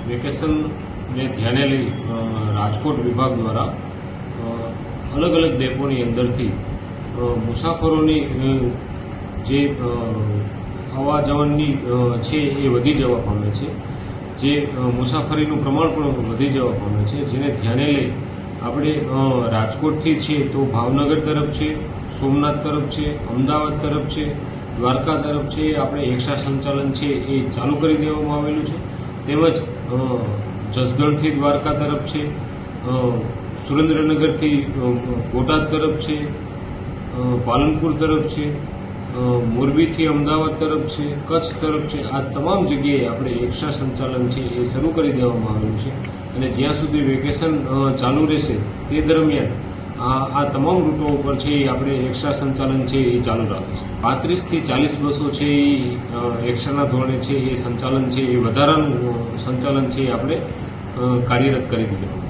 વેકેશનને ધ્યાને લઈ રાજકોટ વિભાગ દ્વારા અલગ અલગ ડેપોની અંદરથી મુસાફરોની જે આવવા જવાની છે એ વધી જવા પામે છે, જે મુસાફરીનું પ્રમાણ પણ વધી જવા પામે છે, જેને ધ્યાને લઈ આપણે રાજકોટથી છે તો ભાવનગર તરફ છે, સોમનાથ તરફ છે, અમદાવાદ તરફ છે, દ્વારકા તરફ છે, આપણે એક્સ્ટ્રા સંચાલન છે એ ચાલુ કરી દેવામાં આવેલું છે. તેમજ જસદણથી દ્વારકા તરફ છે, સુરેન્દ્રનગરથી બોટાદ તરફ છે, પાલનપુર તરફ છે, મોરબીથી અમદાવાદ તરફ છે, કચ્છ તરફ છે. આ તમામ જગ્યાએ આપણે એક્સ્ટ્રા સંચાલન છે એ શરૂ કરી દેવામાં આવેલું છે અને જ્યાં સુધી વેકેશન ચાલુ રહેશે તે દરમિયાન આ તમામ રૂટો ઉપર છે એ આપણે એક્સ્ટ્રા સંચાલન છે એ ચાલુ રાખીશું. 35 થી 40 બસો છે એ એક્સ્ટ્રાના ધોરણે છે એ સંચાલન છે એ વધારાનું સંચાલન છે એ આપણે કાર્યરત કરી દીધું.